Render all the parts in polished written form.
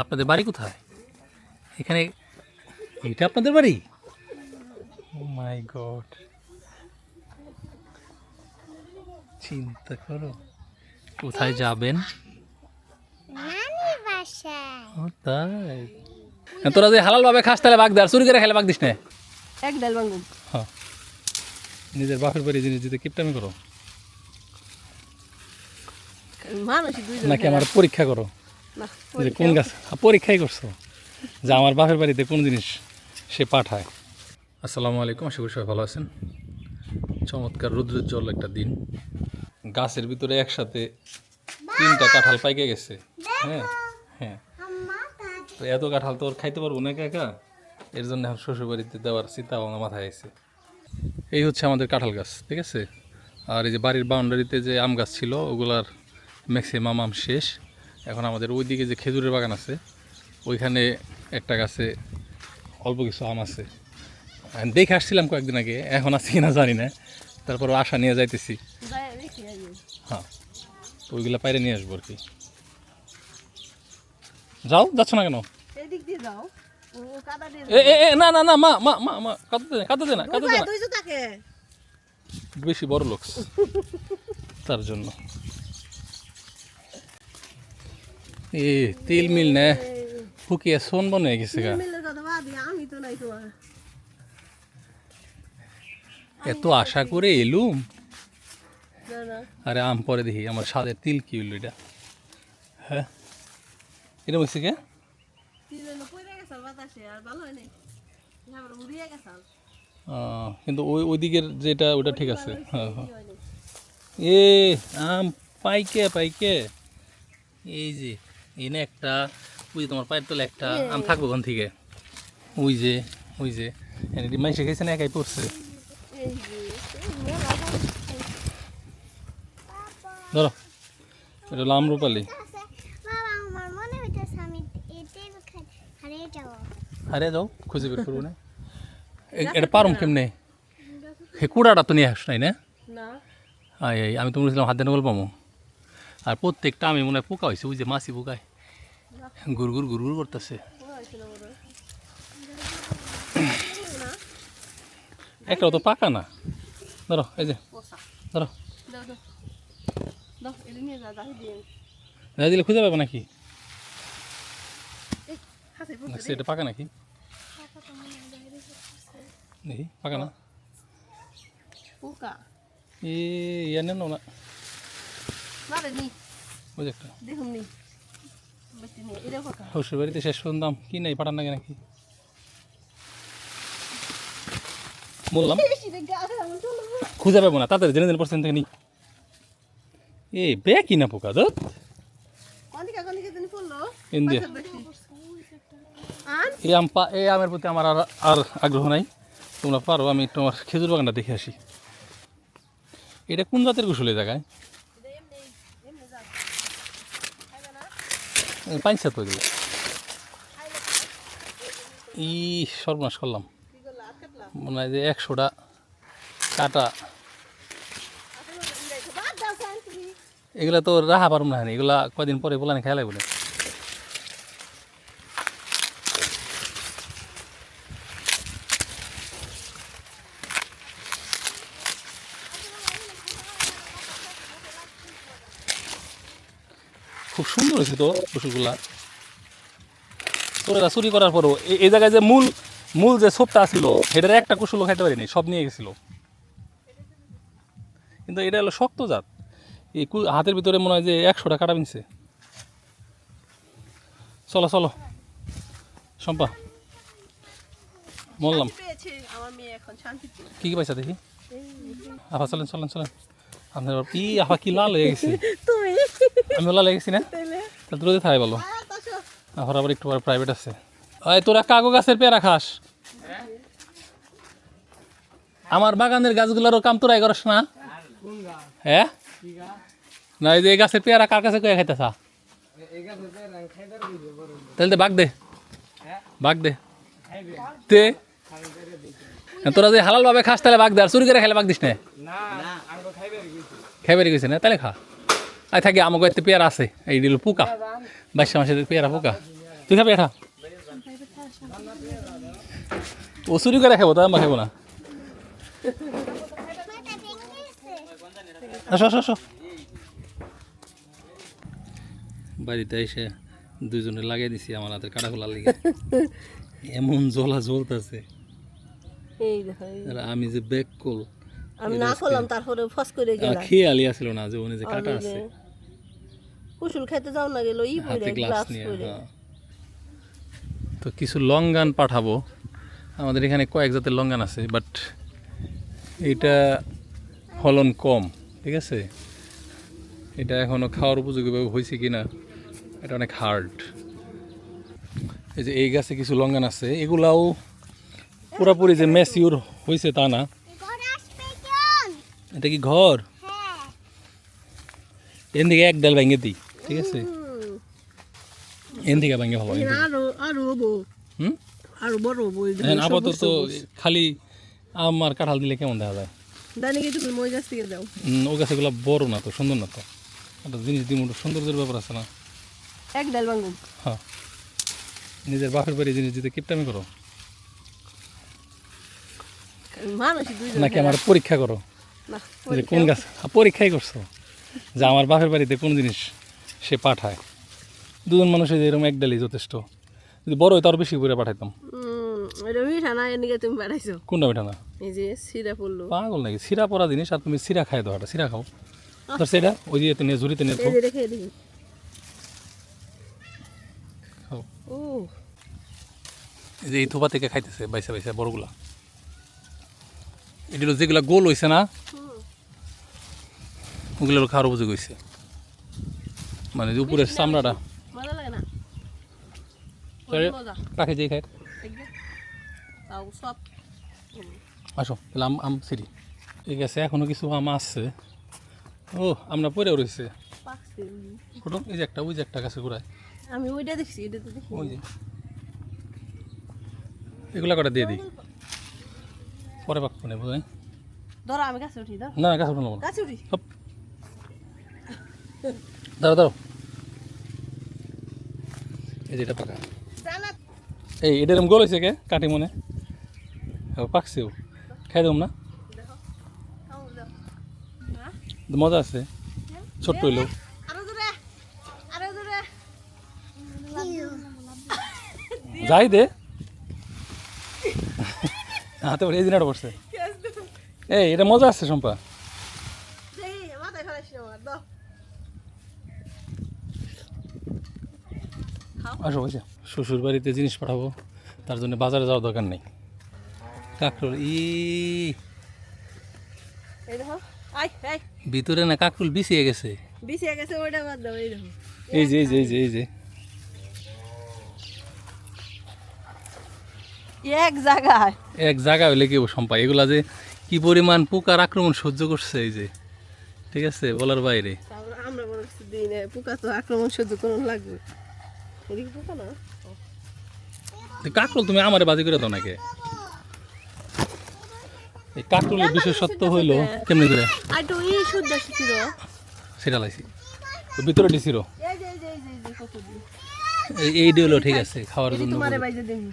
আপনাদের বাড়ি কোথায়? এখানে এটা আপনাদের বাড়ি? ও মাই গড, চিন্তা করো কোথায় যাবেন। ও তাই, তোরা যে হালাল ভাবে খাস তাহলে বাঘ দে, আর চুরি করে খেলে বাঘ দিস না। এক ডাল বাঙ্গুম। হ্যাঁ, নিজের বাপের বাড়ি জিনিস দিতে কিপটামি করো মানুষই দুইজন নাকি আমার পরীক্ষা করো না, যে কোন গাছ পরীক্ষাই করছো যে আমার বাপের বাড়িতে কোন জিনিস সে পাঠায়। আসসালামু আলাইকুম, আশা করি সবাই ভালো আছেন। চমৎকার রৌদ্রোজ্জ্বল একটা দিন, গাছের ভিতরে একসাথে 3টা কাঁঠাল পাইকে গেছে। হ্যাঁ হ্যাঁ, তো এত কাঁঠাল তো ওর খাইতে পারবো না একা একা, এর জন্য এখন শ্বশুর বাড়িতে দেওয়ার চিন্তা ভাবনা মাথায় আছে। এই হচ্ছে আমাদের কাঁঠাল গাছ, ঠিক আছে। আর এই যে বাড়ির বাউন্ডারিতে যে আম গাছ ছিল ওগুলার ম্যাক্সিমাম আম শেষ। এখন আমাদের ওইদিকে যে খেজুরের বাগান আছে ওইখানে একটা গাছে অল্প কিছু আম আছে। দেখে আসছিলাম কয়েকদিন আগে, এখন আছে কিনা জানি না, তারপর আশা নিয়ে যাইতেছি। হ্যাঁ, তো ওইগুলা পাইরে নিয়ে আসবো আর কি। যাও, যাচ্ছ না কেন? এদিক দিয়ে যাও, ও কাদা দিয়ে এ এ এ, না না না, মা মা মা মা কাঁদতে দে না, কাঁদতে দে না, কাঁদতে দে না। দুইজন থাকে। বেশি বড় লোক তার জন্য। এ তেল মিল না ফুকিয়ে সোন বনে গেছে গা। মিলের কথা ভাবি, আমি তো নাই তোমার। এত আশা করে এলুম, না না, আরে আম পরে দেখি আমার স্বাদের তিল কি হইল এটা। হ্যাঁ, এটা বলছে কে? তিনজন পড়ে গেছে বাতাসে, আর ভালো হয় নাই, আবার উড়িয়ে গেছে। কিন্তু ওই দিকের যেটা ওটা ঠিক আছে। হ্যাঁ হ্যাঁ, এ আম পাইকে পাইকে, এই যে এনে একটা, ওই যে তোমার পায়ের তলে একটা আম থাকবো ওখান থেকে। ওই যে ওই যে মাইসে খেয়েছে না, একাই পড়ছে। ধরো, এটা হলো আমরুপালি। আরে যাও, খুঁজে বের করবো না। এটা পারুম কেমনে? হে কুড়াটা তো নিয়ে আস নাই না? না, আমি তো বলেছিলাম হাত দিয়ে বল পাবো। আর প্রত্যেকটা আমি মনে হয় পোকা হয়েছে, ওই যে মাছি পোকায় গুড় গুড় করতেছে। একটাও তো পাকা না। ধরো, এই যে ধরো, দিলে খুঁজে পাবে নাকি? এটা পাকা নাকি? দেখি পাকা না। পোকা ইয়া নেন না, ওই যে একটা দেখুন নি, এটা পোকা। শ্বশুর বাড়িতে শেষ শুনতাম কি নেই, পাঠান নাকি নাকি বললাম। খুঁজে পাবো না, তাড়াতাড়ি জেনে দিন পার্সেন্ট থেকে নি। এ বে কি না পোকা দত ইন্ডিয়া। এই আমের প্রতি আমার আর আগ্রহ নাই, তোমরা পারো। আমি তোমার খেজুর বাগানটা দেখে আসি। এটা কোন জাতের কুশল এই জায়গায়? পাইছে তো এগুলো। ই সর্বনাশ করলাম, মনে হয় যে 100টা কাটা। এগুলা তো রাহা পারুম না, এগুলা কয়দিন পরে বলা খেয়াল বলে। খুব সুন্দর হয়েছে তো কুসুরগুলা। তোরা চুরি করার পরও এই জায়গায় যে মূল যে সোপটা ছিল সেটার একটা কুসুলও খাইতে পারিনি, সব নিয়ে গেছিল। কিন্তু এটা হলো শক্ত জাত, এই হাতের ভিতরে মনে হয় যে 100টা কাটা বিনছে। চলো চলো শম্পা, বললাম কি কি পাইছা দেখি। আফা চলেন চলেন চলেন, আপনার আফা কি লাল হয়ে গেছে। আমি লাল হয়ে গেছি না, তাহলে রোদে থাকাই বলো। আবার আবার একটু প্রাইভেট আছে। ওই তোরা কাগজ গাছের পেয়ারা খাস? আমার বাগানের গাছগুলোরও কাম তোরাই করস না? হ্যাঁ না, এই যে এই গাছের পেয়ারা কার কাছে কয়ে খাইতেছা? তাহলে তো বাঘ দে, বাঘ দে তে। তোরা যে হালাল ভাবে খাস তাহলে বাঘ দে, আর চুরি করে খেলে বাঘ দিস না। খাইবারি গেছে না, তাহলে খা। আই থাকি আমাকে এতে পেয়ারা আছে, এই দিল পোকা, 22 মাসের পেয়ারা পোকা। তুই খাবি এটা ও চুরি করে খাবো তা আমরা খাবো না আসো আসো আসো বাড়িতে এসে দুজনে লাগিয়ে দিছি আমার হাতের কাটা খোলার লিগে এমন জ্বলা জ্বলতেছে এই দেখো আর আমি যে ব্যাক কল আমি না করলাম তারপরে ফস করে গেলাম খেয়ালি আসলো না যে ওনে যে কাটা আছে কুসুল খেতে যাও না গেল ই হাতে পড়ে গ্লাস গ্লাস নিয়ে পড়ে হ্যাঁ। তো কিছু লঙ্গান পাঠাবো আমাদের এখানে কয়েক জাতের লঙ্গান আছে বাট এটা ফলন কম ঠিক আছে এটা এখনো খাওয়ার উপযোগীভাবে হয়েছে কিনা এটা অনেক হার্ড এই যে এই গাছে কিছু লঙ্গান আছে এগুলাও পুরাপুরি যে ম্যাচিউর হয়েছে তা না এটা কি ঘর এন দিকে এক ডাল ভেঙে দিই ঠিক আছে এন দিকে ভেঙে ভালো আরো আরো হবো হুম আরো বড় হবো হ্যাঁ আপাতত খালি আমার কাঁঠাল দিলে কেমন দেখা যায় দানি কি তুমি মই গাছ থেকে দাও ও গাছগুলো বড় না তো সুন্দর না তো একটা জিনিস দিই সৌন্দর্যের ব্যাপার আছে না এক ডাল ভাঙুন হ্যাঁ নিজের বাপের বাড়ি জিনিস দিতে কিপটামি করো মানুষ দুইজন নাকি আমার পরীক্ষা করো না যে কোন গাছ পরীক্ষাই করছো যে আমার বাপের বাড়িতে কোন জিনিস সে পাঠায় দুজন মানুষের এরকম এক ডালি যথেষ্ট যদি বড় হয় তার বেশি করে পাঠাইতাম এটা মিঠা না এদিকে তুমি বাড়াইছো কোনটা বেটা না এই যে সিরা পড়লো পাগল নাকি সিরা পড়া জিনিস আর তুমি সিরা খাই দাও একটা সিরা খাও ধর সেটা ওই যে নিয়ে ঝুড়িতে নিয়ে এই যে রেখে দিই খাও ও এই যে এই থোপা থেকে খাইতেছে বাইসা বাইসা বড়গুলা এগুলো যেগুলা গোল হয়েছে না ওগুলোর খাওয়ার উপযোগ হয়েছে মানে যে উপরের চামড়াটা মজা লাগে না তাহলে মজা পাখি যেই খায় একদম তাও সব আসো তাহলে আম সিঁড়ি ঠিক আছে এখনো কিছু আম আসছে ও আমরা পরেও রয়েছে পাকছে কোটো এই যে একটা ওই যে একটা গাছে ঘুরায় আমি ওইটা দেখছি এটা তো দেখি ওই যে এগুলা কটা দিয়ে দিই পরে পাকবো না বুঝলেন ধরো আমি কাছে উঠি দাও না গাছ উঠানো কাছে উঠি হপ দাঁড়ো দাঁড়ো এই যে এটা পাকা জানা এই এটা এরকম গোল হয়েছে কে কাটি মনে পাকছেও খাই দেব না দেখো খাও দাও না মজা আছে ছোট্ট হইলেও আরো জোরে আরো জোরে যাই দে হাতে পড়ে এই দিনটা পড়ছে এই এটা মজা আছে সম্পা এই মাথায় ফেলাইছি আমার দাও আসো বসে শ্বশুর বাড়িতে জিনিস পাঠাবো তার জন্য বাজারে যাওয়ার দরকার নেই কাকরুল এই দেখো আই আই ভিতরে না কাকরুল বিছিয়ে গেছে বিছিয়ে গেছে ওইটা বাদ দাও এই দেখো এই যে এই যে এই যে এই যে এক জায়গায় এক জায়গা হইলে কি সম্পা এগুলা যে কি পরিমাণ পোকার আক্রমণ সহ্য করছে এই যে ঠিক আছে বলার বাইরে আমরা মনে করছি দিনে পোকা তো আক্রমণ সহ্য করুন লাগবে এদিকে পোকা না কাকরুল তুমি আমারে বাজি করে দাও নাকি এই কাকরুলের বিশেষত্ব হইলো কেমনি করে আর তো এই শুদ্ধ ছিল সেটা লাইছি তো ভিতরে দিছিল এই যে এই যে এই যে এই যে কত দিন এই হলো ঠিক আছে খাওয়ার এই জন্য তোমারে বাইজে দেন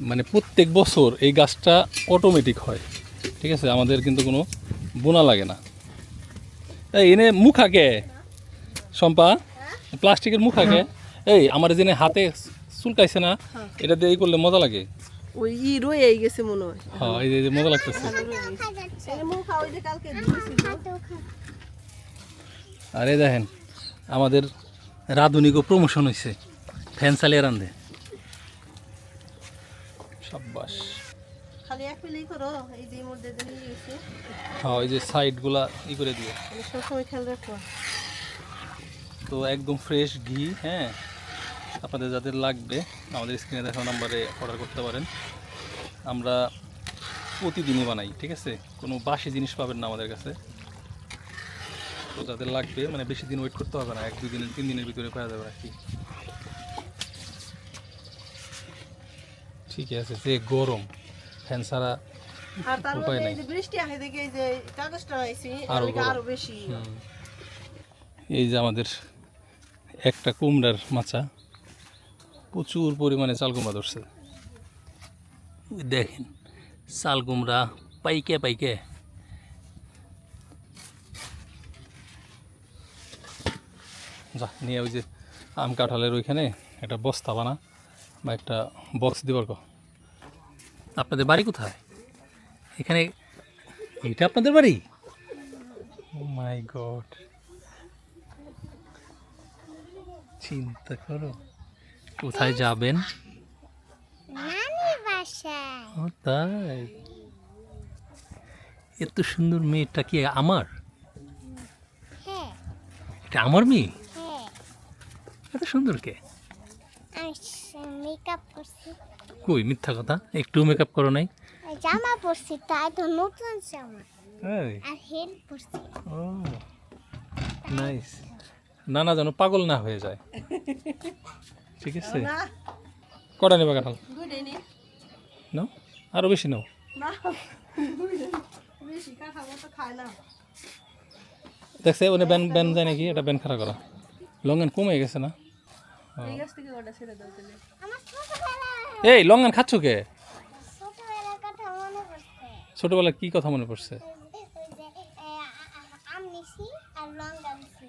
মানে প্রত্যেক বছর এই গাছটা অটোমেটিক হয় ঠিক আছে আমাদের কিন্তু কোনো বোনা লাগে না এই এনে মুখাকে সম্পা প্লাস্টিকের মুখাকে এই আমার জেনে হাতে চুলকাইছে না এটা দিয়ে এই করলে মজা লাগে ওই ই রয়ে গেছে মনে হয় হ্যাঁ এই যে মজা লাগতেছে এই মুখ খাওয়াই যে কালকে দিয়েছিল আরে দেখেন আমাদের রাঁধুনিকও প্রমোশন হয়েছে ফ্যান চালিয়ে রান্ধে সাব্বাস খালি এক পেলেই করো এই যে মধ্যে দিয়ে গেছে হ্যাঁ এই যে সাইডগুলা ই করে দিয়ে মানে সবসময় খেয়াল রাখো তো একদম ফ্রেশ ঘি হ্যাঁ আপনাদের যাদের লাগবে আমাদের স্ক্রিনে দেখা নাম্বারে অর্ডার করতে পারেন আমরা প্রতিদিনই বানাই ঠিক আছে কোনো বাসি জিনিস পাবেন না আমাদের কাছে তো যাদের লাগবে মানে বেশি দিন ওয়েট করতে হবে না 1-2 দিনের 3 দিনের ভিতরে পাওয়া যাবে আর কি ঠিক আছে যে গরম ফ্যান ছাড়া আর তার উপায় মধ্যে নাই। এই যে বৃষ্টি আসে দেখে এই যে কাগজটা আইছি আরো আরো গরম। আরো বেশি এই যে আমাদের একটা কুমড়ার মাচা, প্রচুর পরিমাণে চাল কুমড়া ধরছে। ওই দেখেন চাল কুমড়া পাইকে পাইকে। যা নিয়ে ওই যে আম কাঁঠালের ওইখানে একটা বস্তা বানা বা একটা বক্স দিবার কো। আপনাদের বাড়ি কোথায়? এখানে এটা আপনাদের বাড়ি? ও মাই গড, চিন্তা করো কোথায় যাবেন। নানির বাসায়। ও তাই, এত সুন্দর মেয়েটা কি আমার? হ্যাঁ এটা আমার মেয়ে? হ্যাঁ, এত সুন্দর কে? আমি মেকআপ করছি, কই মিথ্যা কথা, একটু মেকআপ করো নাই? জামা পরছি, তাই তো নতুন জামা তাই? আর হেড পরছি। ও নাইস। না না যেন পাগল না হয়ে যায়, ঠিক আছে? না কটা নেবা কাঁঠাল? দুইটাই নে নাও, আরও বেশি নাও। না দুইটাই বেশি কাঁঠাল মতো খায় না দেখছে ওনে ব্যান ব্যান যায় নাকি, এটা ব্যান খাড়া করা লঙ্ঘন কমে গেছে না? এই গাছ থেকে ওটা ছেড়ে দাও তাহলে আমার ছোটবেলা, এই লঙ্ঘন খাচ্ছ কে? ছোটবেলার কথা মনে পড়ছে। ছোটবেলায় কি কথা মনে পড়ছে? ওই যে আম নিছি আর লঙ্কা নিছি।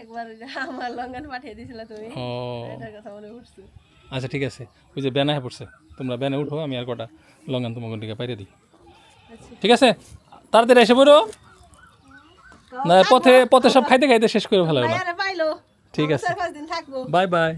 একবার ওই যে আমার লঙ্ঘন পাঠিয়ে দিয়েছিল তুমি, ও এটার কথা মনে পড়ছে। আচ্ছা ঠিক আছে, ওই যে ব্যানে পড়ছে, তোমরা ব্যানে উঠো, আমি আর কটা লঙ্ঘন তোমাকে দিকে পাইরে দিই, আচ্ছা ঠিক আছে? তাড়াতাড়ি এসে পড়ো, না পথে পথে সব খাইতে খাইতে শেষ করে ফেলা হবে না। আরে পাইলো ঠিক আছে, 4-5 দিন থাকবো। Bye bye.